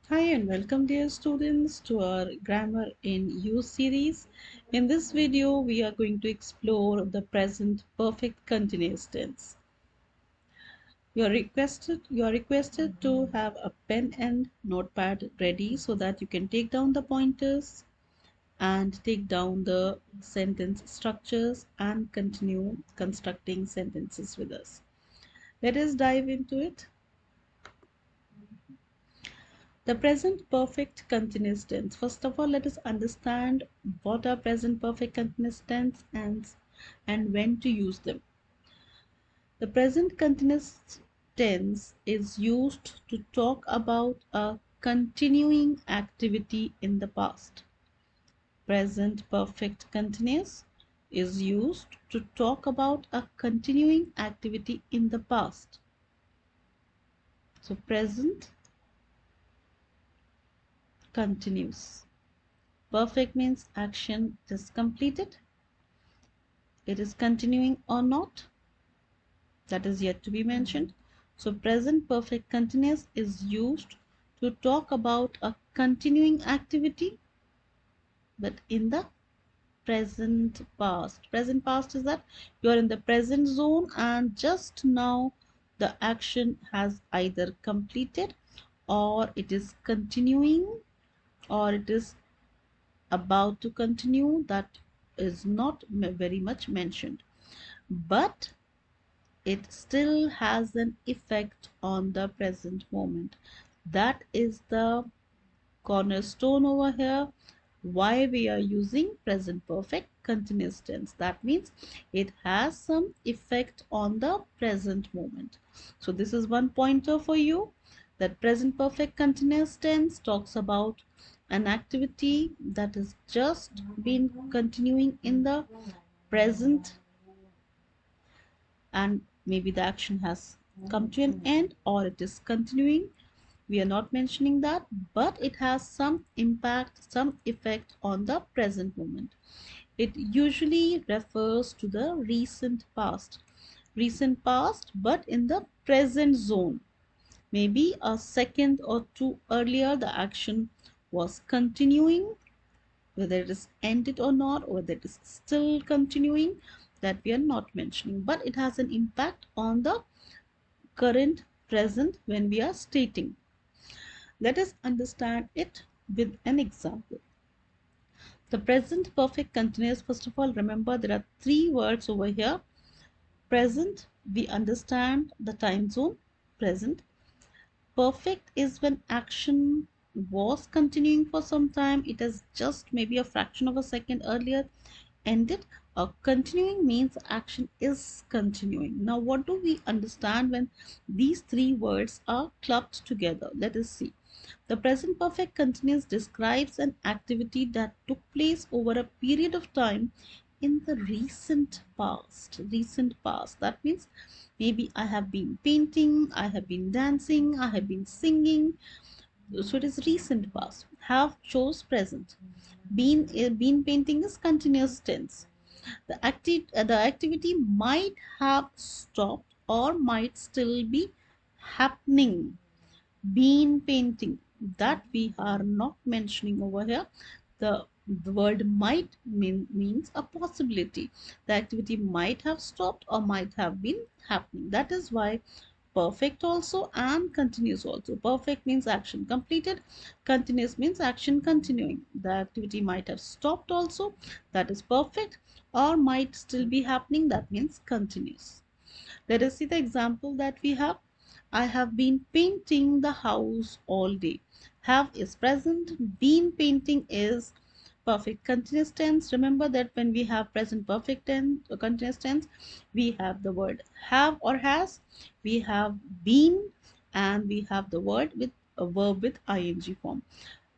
Hi and welcome dear students to our Grammar in Use series. In this video we are going to explore the present perfect continuous tense. You are requested to have a pen and notepad ready so that you can take down the pointers and take down the sentence structures and continue constructing sentences with us. Let us dive into it. The present perfect continuous tense. First of all, let us understand what are present perfect continuous tense and when to use them. The present continuous tense is used to talk about a continuing activity in the past. Present perfect continuous is used to talk about a continuing activity in the past. So present continuous. Perfect means action is completed. It is continuing or not, that is yet to be mentioned. So present perfect continuous is used to talk about a continuing activity but in the present past. Present past is that you are in the present zone and just now the action has either completed or it is continuing or it is about to continue. That is not very much mentioned, but it still has an effect on the present moment. That is the cornerstone over here, why we are using present perfect continuous tense. That means it has some effect on the present moment. So this is one pointer for you, that present perfect continuous tense talks about an activity that has just been continuing in the present, and maybe the action has come to an end or it is continuing. We are not mentioning that, but it has some impact, some effect on the present moment. It usually refers to the recent past, but in the present zone. Maybe a second or two earlier the action was continuing, whether it is ended or not, or whether it is still continuing, that we are not mentioning, but it has an impact on the current present when we are stating. Let us understand it with an example. The present perfect continuous, first of all, remember there are three words over here. Present, we understand the time zone, present. Perfect is when action was continuing for some time, it has just maybe a fraction of a second earlier ended. Continuing means action is continuing. Now what do we understand when these three words are clubbed together? Let us see. The present perfect continuous describes an activity that took place over a period of time in the recent past. That means maybe I have been painting, I have been dancing, I have been singing. So it is recent past. Have shows present. Been painting is continuous tense. The activity might have stopped or might still be happening. Been painting, that we are not mentioning over here. The word might means a possibility. The activity might have stopped or might have been happening. That is why perfect also and continuous also. Perfect means action completed, continuous means action continuing. The activity might have stopped also, that is perfect, or might still be happening, that means continuous. Let us see the example that we have. I have been painting the house all day. Have is present, been painting is perfect continuous tense. Remember that when we have present perfect tense or continuous tense, we have the word have or has, we have been, and we have the word with a verb with ing form.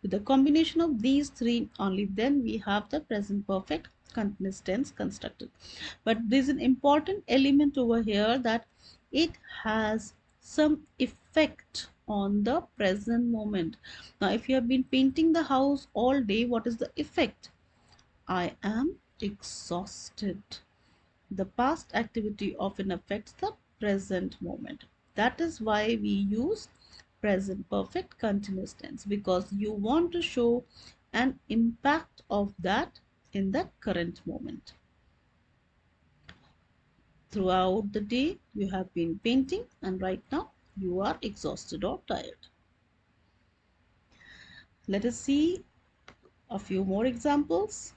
With the combination of these three, only then we have the present perfect continuous tense constructed. But there is an important element over here, that it has some effect on the present moment. Now if you have been painting the house all day, what is the effect? I am exhausted. The past activity often affects the present moment. That is why we use present perfect continuous tense because you want to show an impact of that in the current moment. Throughout the day, you have been painting, and right now you are exhausted or tired. Let us see a few more examples.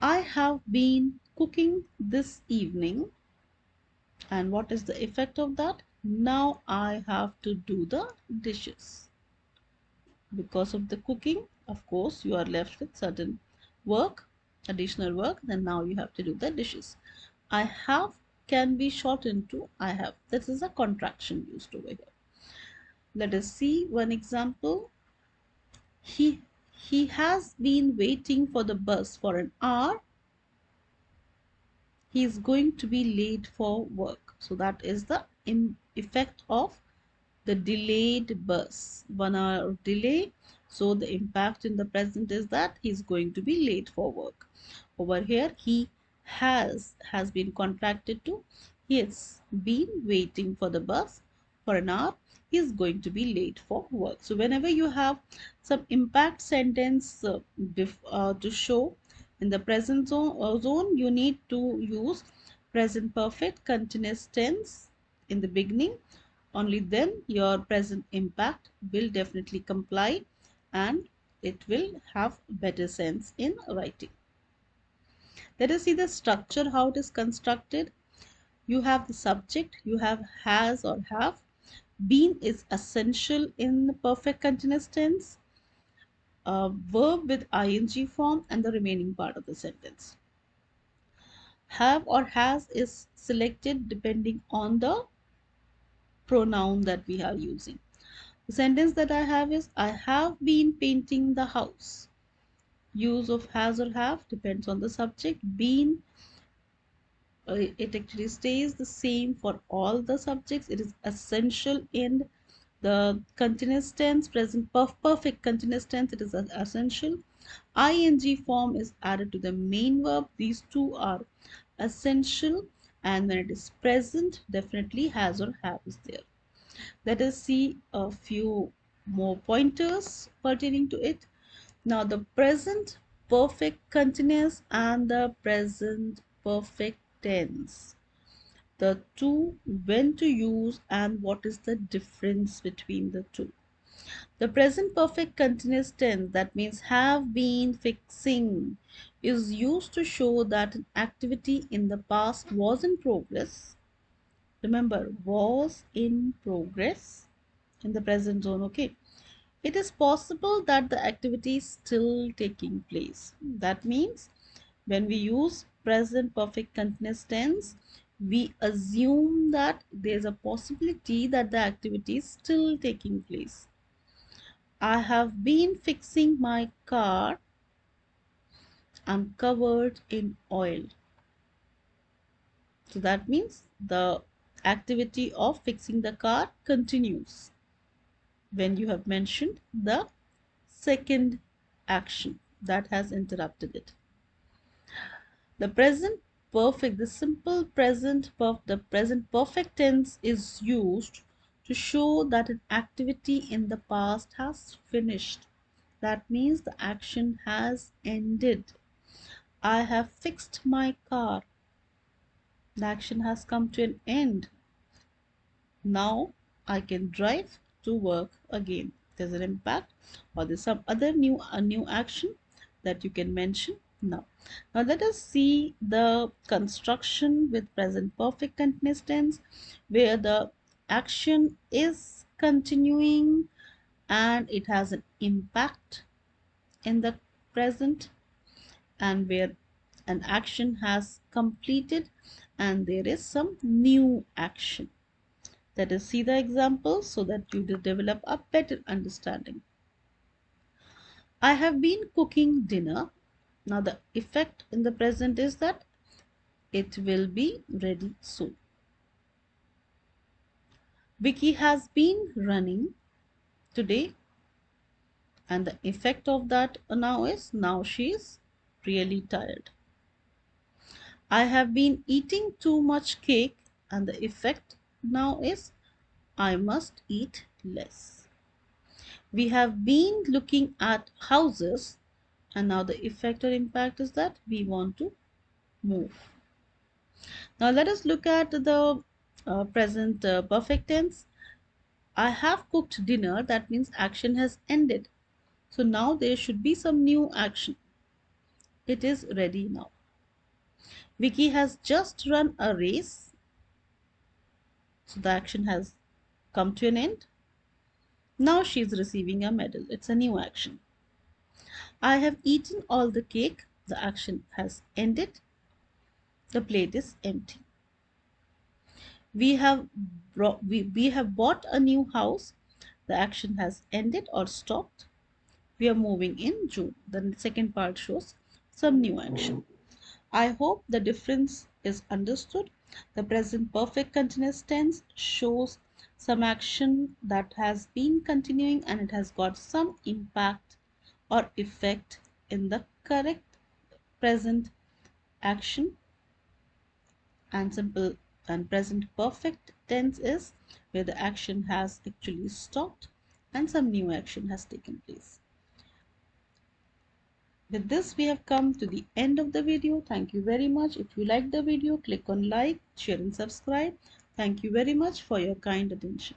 I have been cooking this evening, and what is the effect of that? Now I have to do the dishes. Because of the cooking, of course, you are left with certain work, additional work, then now you have to do the dishes. I have can be shortened to I have. This is a contraction used over here. Let us see one example. He he has been waiting for the bus for an hour. He is going to be late for work. So that is the effect of the delayed bus. 1 hour delay. So the impact in the present is that he's going to be late for work. Over here, he has been contracted to he has been waiting for the bus for an hour. He is going to be late for work. So whenever you have some impact sentence to show in the present zone, you need to use present perfect continuous tense in the beginning. Only then your present impact will definitely comply and it will have better sense in writing. Let us see the structure, how it is constructed. You have the subject, you have has or have. Been is essential in perfect continuous tense. A verb with ing form and the remaining part of the sentence. Have or has is selected depending on the pronoun that we are using. The sentence that I have is I have been painting the house. Use of has or have depends on the subject. Been, it actually stays the same for all the subjects. It is essential in the continuous tense, present perfect continuous tense. It is essential. Ing form is added to the main verb. These two are essential, and when it is present, definitely has or have is there. Let us see a few more pointers pertaining to it. Now, the present perfect continuous and the present perfect tense. The two, when to use and what is the difference between the two. The present perfect continuous tense, that means have been fixing, is used to show that an activity in the past was in progress. Remember, was in progress in the present zone. Okay, it is possible that the activity is still taking place. That means when we use present perfect continuous tense, we assume that there's a possibility that the activity is still taking place. I have been fixing my car. I'm covered in oil. So that means the activity of fixing the car continues when you have mentioned the second action that has interrupted it. The present perfect, the simple the present perfect tense is used to show that an activity in the past has finished. That means the action has ended. I have fixed my car. The action has come to an end. Now I can drive to work again. There's an impact or there's some other new action that you can mention now. Now let us see the construction with present perfect continuous tense where the action is continuing and it has an impact in the present, and where an action has completed and there is some new action. Let us see the examples so that you will develop a better understanding. I have been cooking dinner. Now the effect in the present is that it will be ready soon. Vicky has been running today, and the effect of that now is now she is really tired. I have been eating too much cake, and the effect now is I must eat less. We have been looking at houses, and now the effect or impact is that we want to move. Now let us look at the present perfect tense. I have cooked dinner, that means action has ended. So now there should be some new action. It is ready now. Vicky has just run a race. So the action has come to an end. Now she is receiving a medal. It's a new action. I have eaten all the cake. The action has ended. The plate is empty. We have bought a new house. The action has ended or stopped. We are moving in June. The second part shows some new action. I hope the difference is understood. The present perfect continuous tense shows some action that has been continuing and it has got some impact or effect in the correct present action. And simple and present perfect tense is where the action has actually stopped and some new action has taken place. With this, we have come to the end of the video. Thank you very much. If you like the video, click on like, share and subscribe. Thank you very much for your kind attention.